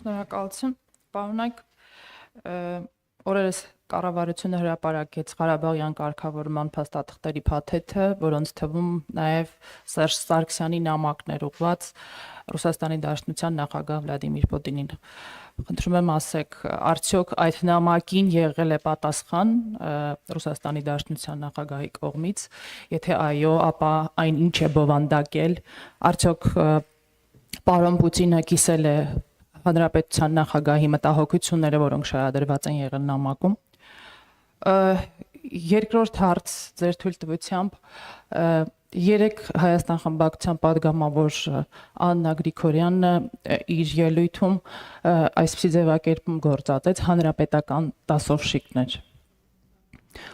Շնորհակալություն, պարոնայք, օրերս կառավարությունը հրապարակեց Ղարաբաղյան կարգավորման փաստաթղթերի փաթեթը, որոնց թվում նաև Սերժ Սարգսյանի նամակն էր ուղղված Ռուսաստանի Դաշնության նախագահ Վլադիմիր Պուտինին։ Խնդրում եմ ասեք, արդյոք այդ նամակին եղել է պատասխան Ռուսաստանի Դաշնության նախագահի կողմից, եթե այո, ապա այն ինչ է բովանդակել, արդյոք պարոն Պուտինը կիսել է Հանրապետության նախագահի մտահոգությունները, որոնք շարադրված են եղել նամակում։ Երկրորդ հարց ձեր թույլտվությամբ երեք Հայաստան խմբակցության падգամավոր Աննա Գրիգորյանը իր ելույթում այսպիսի ձևակերպում գործածեց հանրապետական դասովշիկներ։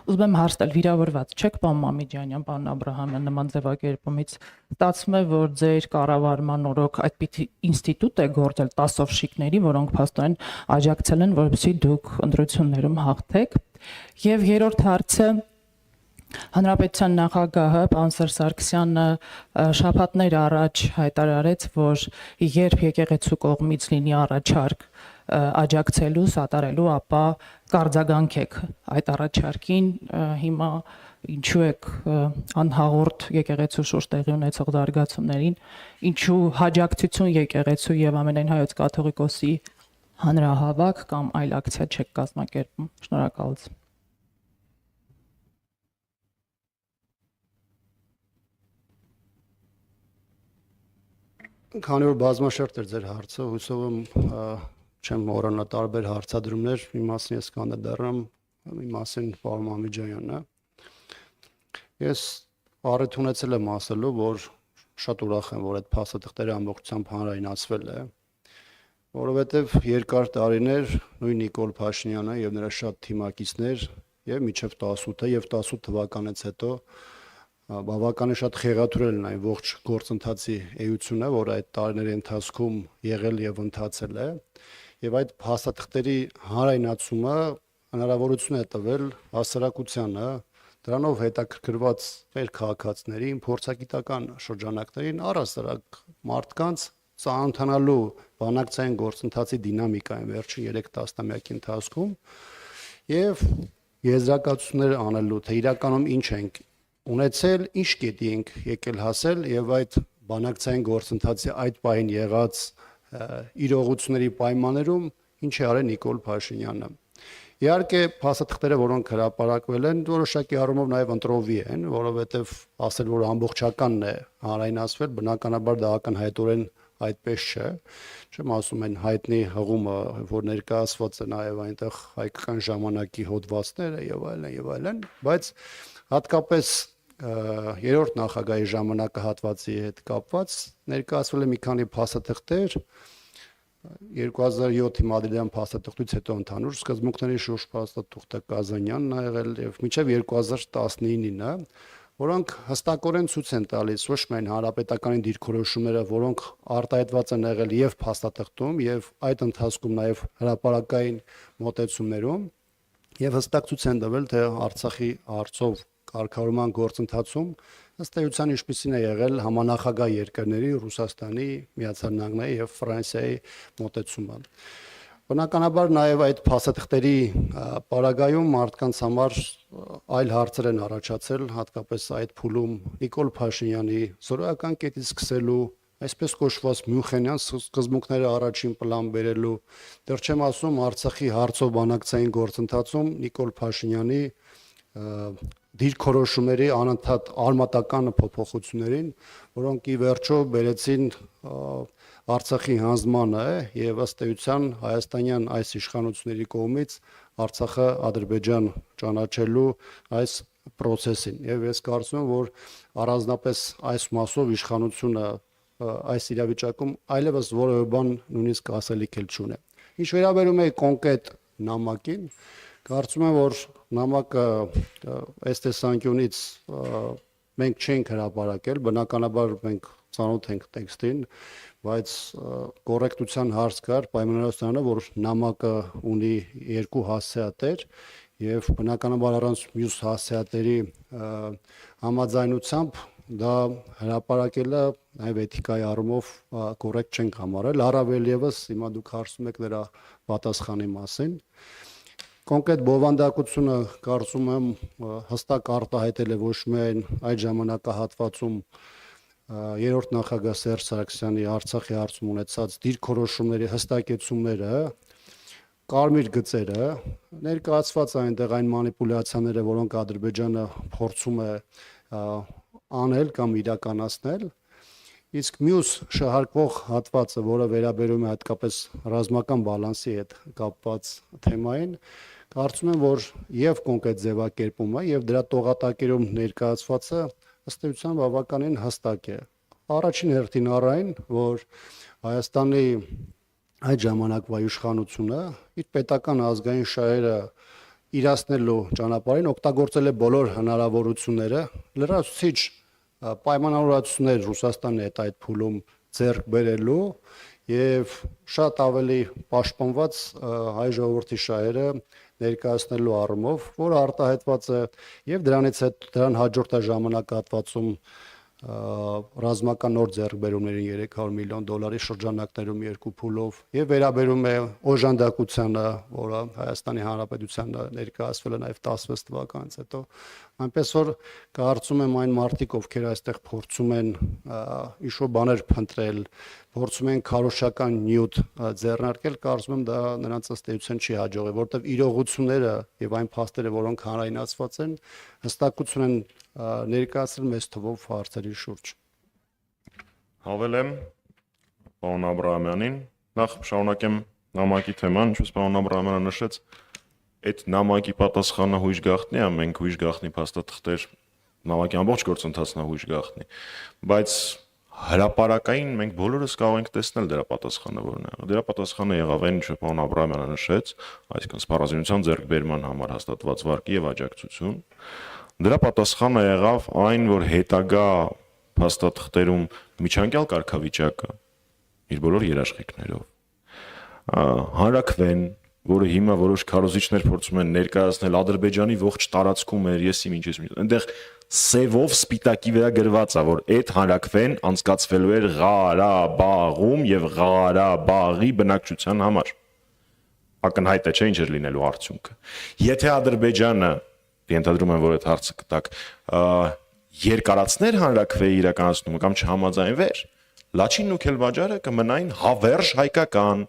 Ուզում եմ հարցնել, վիրավորված չեք, պարոն Մամեդյանյան, պարոն Աբրահամյան, նման ձևակերպումից ստացվում է, որ ձեր կառավարման օրոք այդպիսի ինստիտուտ է գործել դասովշիկների, որոնք փաստորեն աջակցել են, որպեսզի դուք ընտրություններում հաղթեք։ Եվ երրորդ հարցը Հանրապետության նախագահը պարոն Սերժ Սարգսյանը շաբաթներ առաջ հայտարարեց, որ երբ եկեղեցու կողմից լինի առաջարկ աջակցելու, սատարելու, ապա կարձագանքեք այդ առաջարկին, հիմա ինչու եք անհաղորդ եկեղեցու շուրջ տեղի ունեցող զարգացումներին, ինչու հաջակցություն եկեղեցու եւ ամենայն հայոց կաթողիկոսի հանրահավաք կամ այլ ակցիա չեք կազմակերպում։ Շնորհակալություն։ Քանի որ բազմաշերտ էր ձեր հարցը, հուսով եմ չեմ մոռանա տարբեր հարցադրումներ, մի մասին ես կանդրադառնամ, մի մասին պարոն Մամեդյանն է։ Ես առիթ ունեցել եմ ասելու, որ շատ ուրախ եմ, որ այդ փաստաթղթերը ամբողջությամբ հանրայնացվել է, որովհետև երկար տարիներ նույն Նիկոլ Փաշինյանը եւ նրա շատ թիմակիցներ եւ միջև 18-ը եւ 18 թվականից հետո բավականին շատ խեղաթյուրել են այն ողջ գործընթացի էությունը, որ այդ տարիների ընթացքում եղել եւ ընթացել է, եւ այդ փաստաթղթերի հանրայնացումը հնարավորություն է տվել հասարակությանը, դրանով հետաքրքրված մեր քաղաքացիներին, փորձագիտական շրջանակներին, առհասարակ մարդկանց ծանոթանալու բանակցային գործընթացի դինամիկային վերջին 3 տասնամյակի ընթացքում եւ եզրակացություններ անելու, թե իրականում ինչ ենք ունեցել, ինչ կետի ենք եկել հասել եւ այդ բանակցային գործընթացի այդ պահին եղած իրողությունների պայմաններում ինչ է արել Նիկոլ Փաշինյանը։ Իհարկե, փաստաթղթերը, որոնք հրապարակվել են, որոշակի առումով նաեւ ընտրովի են, որովհետեւ ասել, որ ամբողջականն է հանրայնացվել, բնականաբար դա ակնհայտորեն այդպես չէ։ Չեմ ասում այն հայտնի հղումը, որ ներկայացված է նաեւ այնտեղ հայկական ժամանակի հոդվածները եւ այլն, բայց հատկապես երրորդ նախագահի ժամանակահատվածի հետ կապված ներկայացվել է մի քանի փաստաթղթեր 2007-ի Մադրիդյան փաստաթղթից հետո ընդհանուր սկզբունքների շուրջ փաստաթուղթը Կազանյանն ա եղել եւ մինչեւ 2019-ը, որոնք հստակորեն ցույց են տալիս ոչ միայն հանրապետականի դիրքորոշումները, որոնք արտահայտված են եղել եւ փաստաթղթում եւ այդ ընթացքում նաեւ հրապարակային մոտեցումներում եւ հստակ ցույց են տվել, թե Արցախի հարցով կարգավորման գործընթացում ըստ էության ինչպիսին է եղել համանախագահ երկրների Ռուսաստանի, Միացյալ Նահանգների եւ Ֆրանսիայի մոտեցումը։ Բնականաբար նաեւ այդ փաստաթղթերի պարագայում մարդկանց համար այլ հարցեր են առաջացել, հատկապես այդ փուլում Նիկոլ Փաշինյանի զորական կետից սկսելու, այսպես կոչված Մյունխենյան սկզբունքները առաջին պլան բերելու, դեռ չեմ ասում Արցախի հարցով բանակցային գործընթացում Նիկոլ Փաշինյանի դիրքորոշումների անընդհատ արմատական փոփոխություններին, որոնք ի վերջո բերեցին Արցախի հանձնմանը եւ ըստ էության հայաստանյան այս իշխանությունների կողմից Արցախը Ադրբեջան ճանաչելու այս process-ին եւ ես կարծում եմ, որ առանձնապես այս մասով իշխանությունը այս իրավիճակում այլևս որևէ բան նույնիսկ ասելիք էլ չունի։ Ինչ վերաբերում է կոնկրետ նամակին, կարծում եմ, որ նամակը այս տեսանկյունից մենք չենք հրապարակել, բնականաբար մենք ծանոթ ենք տեքստին, բայց կոռեկտության հարց կար պայմանավորվածանը, որ նամակը ունի 2 հասցեատեր եւ բնականաբար առանց մյուս հասցեատերի համաձայնությամբ դա հրապարակելը նաև էթիկայի առումով կոռեկտ չենք համարել, առավել եւս հիմա դուք հարցում եք դրա պատասխանի մասին։ Կոնկրետ բովանդակությունը կարծում եմ հստակ արտահայտել է ոչ միայն այդ ժամանակահատվածում երրորդ նախագահ Սերժ Սարգսյանի Արցախի հարցում ունեցած դիրքորոշումների հստակեցումները, կարմիր գծերը, ներկայացված այնտեղ այն մանիպուլյացիաները, որոնք Ադրբեջանը փորձում է անել կամ իրականացնել, իսկ մյուս շահարկվող հատվածը, որը վերաբերում է հատկապես ռազմական բալանսի հետ կապված թեմային, կարծում եմ, որ եւ կոնկրետ ձևակերպումը եւ դրա տողատակերում ներկայացվածը ըստ էության բավականին հստակ է։ Առաջին հերթին առայն, որ Հայաստանի այդ ժամանակվա իշխանությունը իր պետական ազգային շահերը իրացնելու ճանապարհին օգտագործել է բոլոր հնարավորությունները, լրացուցիչ պայմանավորվածություններ Ռուսաստանի հետ այդ փուլում ձեռք բերելու եւ շատ ավելի պաշտպանված հայ ժողովրդի շահերը ներկայացնելու առումով, որը արտահայտված է եւ դրանից հետ դրան հաջորդ ժամանակահատվածում ռազմական նոր ձեռքբերումներին $300 միլիոն շրջանակներում երկու փուլով եւ վերաբերում է օժանդակությանը, որը Հայաստանի Հանրապետության ներկայացվել է նաեւ 16 թվականից հետո, այնպես որ կարծում եմ այն մարդիկ, ովքեր այստեղ փորձում են ինչ-որ բաներ փնտրել, փորձում են քարոզչական նյութ ձեռնարկել, կարծում եմ դա նրանց ըստ էության չի հաջողի, որովհետեւ իրողությունները եւ այն փաստերը, որոնք հանրայնացված են, հստակություն են ներկայացրել մեծ թվով հարցերի շուրջ։ Հավելեմ պարոն Աբրահամյանին, նախ շարունակեմ նամակի թեման, ինչպես պարոն Աբրահամյանը նշեց, այդ նամակի պատասխանը հույժ գաղտնի է, մենք հույժ գաղտնի փաստաթղթեր նամակի ամբողջ գործընթացն է հույժ գաղտնի, բայց հրապարակային մենք բոլորս կարող ենք տեսնել դրա պատասխանը որն է։ Դրա պատասխանը եղավ այն, ինչ պարոն Աբրահամյանը նշեց, այսինքն սպառազինության ձեռքբերման համար հաստատված վարկի եւ աջակցություն։ Դրա պատասխանը եղավ այն, որ հետագա փաստաթղթերում միջանկյալ կարգավիճակը իր բոլոր երաշխիքներով հանրաքվեն, որը հիմա որոշ քարոզիչներ փորձում են ներկայացնել Ադրբեջանի ողջ տարածքում էր, եսի ինչ այնտեղ սևով սպիտակի վրա գրված է, որ այդ հանրաքվեն անցկացվելու էր Ղարաբաղում եւ Ղարաբաղի բնակչության համար։ Ակնհայտ է, չէ՞, ինչ էր լինելու արդյունքը։ Եթե Ադրբեջանը, ենթադրում եմ, որ այդ հարցը կտակ, երկարացներ հանրաքվեի իրականացումը կամ չհամաձայնվեր, Լաչինն ու Քելբաջարը կմնային հավերժ հայկական,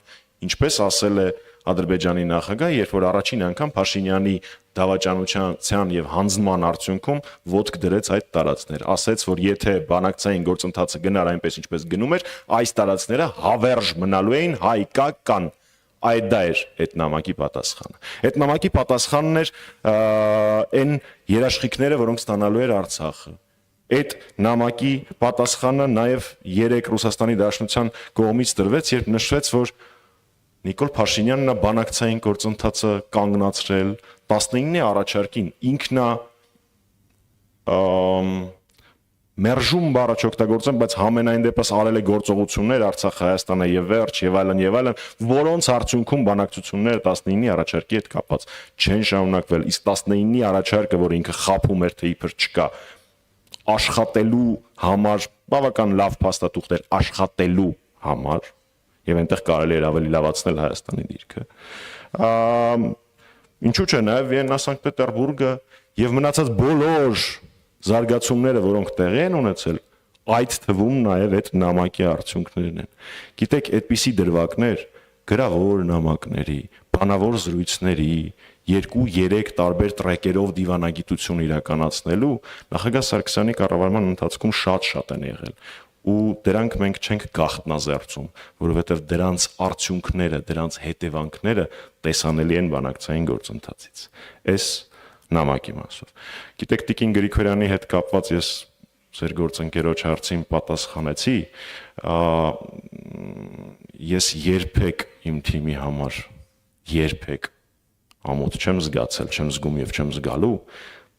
ինչպես ասել է Ադրբեջանի նախագահ, երբ որ առաջին անգամ Փաշինյանի դավաճանության եւ հանձնման արդյունքում ոտք դրեց այդ տարածքներ, ասեց, որ եթե բանակցային գործընթացը գնար այնպես ինչպես գնում էր, այս տարածքները հավերժ մնալու էին հայկական։ Այդ դա էր այդ նամակի պատասխանը։ Այդ նամակի պատասխանն էր այն երաշխիքները, որոնք ստանալու էր Արցախը։ Այդ նամակի պատասխանը նաև 3 Ռուսաստանի Դաշնության կողմից տրվեց, երբ նշվեց, որ Նիկոլ Փաշինյանն է բանակցային գործընթացը կանգնացրել 19-ի առաջարկին ինքնա մերժում բառը չօգտագործեմ, բայց համենայն դեպս արել է գործողություններ Արցախ, Հայաստանը եւ վերջ եւ այլն, որոնց արդյունքում բանակցությունները 19-ի առաջարկի հետ կապված չեն շարունակվել, իսկ 19-ի առաջարկը, որ ինքը խափում էր, թե իբր չկա, աշխատելու համար բավական լավ փաստաթուղթ էր աշխատելու համար եւ այնտեղ կարելի էր ավելի լավացնել Հայաստանի դիրքը։ Ինչու՞ չէ, նաեւ Վիեննա, Սանկտ Պետերբուրգը եւ մնացած բոլոր զարգացումները, որոնք տեղի են ունեցել, այդ թվում նաև այդ նամակի արդյունքներն են։ Գիտեք, այդպիսի դրվագներ գրավոր նամակների, բանավոր զրույցների, 2-3 տարբեր տրեկերով դիվանագիտություն իրականացնելու նախագահ Սարգսյանի կառավարման ընթացքում շատ են եղել։ Ու դրանք մենք չենք գաղտնազերծում, որովհետև դրանց արդյունքները, դրանց հետևանքները տեսանելի են բանակցային գործընթացից։ Այս նամակի մասով։ Գիտեք, Տիկին Գրիգորյանի հետ կապված ես ձեր գործընկերոջ հարցին պատասխանեցի, ես երբեք իմ թիմի համար երբեք ամոթ չեմ զգացել, չեմ զգում եւ չեմ զգալու,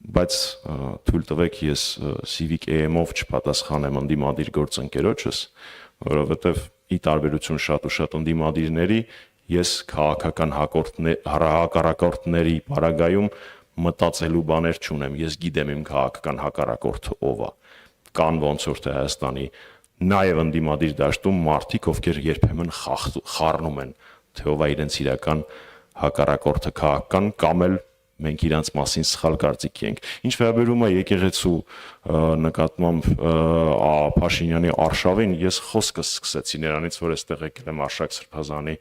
բայց թույլ տվեք ես Civic AM-ով չպատասխանեմ ընդդիմադիր գործընկերոջս, որովհետեւ ի տարբերություն շատ ու շատ ընդդիմադիրների ես քաղաքական հակառակորդների պարագայում մտածելու բաներ չունեմ, ես գիտեմ իմ քաղաքական հակառակորդը ով է։ կան ոնց որ թե Հայաստանի նաև ընդդիմադիր դաշտում մարդիկ, ովքեր երբեմն խառնում են, թե ով է իրենց իրական հակառակորդը քաղաքական կամ էլ մենք իրանց մասին սխալ կարծիքի ենք։ Ինչ վերաբերում է եկեղեցու նկատմամբ Փաշինյանի արշավին, ես խոսքս սկսեցի նրանից, որ այստեղ եկել եմ Արշակ Սրբազանի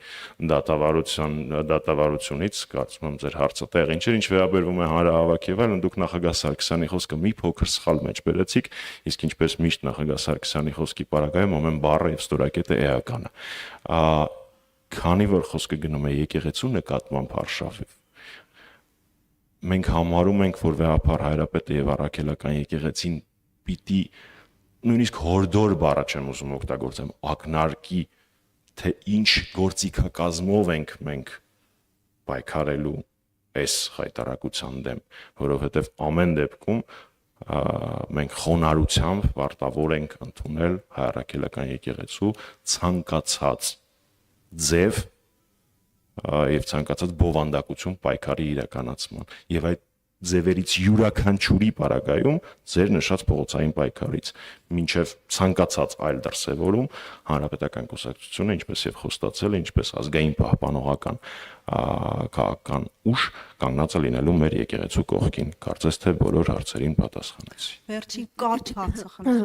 դատավարությունից, կարծում եմ ձեր հարցը տեղին չէր, ինչ վերաբերում է հանրահավաք եւ այլն, դուք նախագահ Սարգսյանի խոսքը մի փոքր սխալ մեջ բերեցիք, իսկ ինչպես միշտ նախագահ Սարգսյանի խոսքի պարագայում ամեն բառը եւ ստորակետը էական է։ Քանի որ խոսքը գնում է եկեղեցու նկատմամբ արշավ, մենք համարում ենք, որ վեհապար Հայրապետը եւ առաքելական եկեղեցին պիտի նույնիսկ հորդոր բառը չեմ ուզում օգտագործեմ, ակնարկի, թե ինչ գործիքակազմով ենք մենք պայքարելու այս հայտարարության դեմ, որովհետեւ ամեն դեպքում մենք խոնարհությամբ պարտավոր ենք ընդունել հայ առաքելական եկեղեցու ցանկացած ձև եւ ցանկացած բովանդակություն պայքարի իրականացման եւ այդ ձևերից յուրաքանչյուրի պարագայում ձեր նշած փողոցային պայքարից մինչեւ ցանկացած այլ դրսևորում հանրապետական կուսակցությունը ինչպես եւ խոստացել է ինչպես ազգային պահպանողական քաղաքական ուժ կանգնած է լինելու մեր եկեղեցու կողքին կարծես թե բոլոր հարցերին պատասխանեցի Վերջին կարճ հարցը խնդրեմ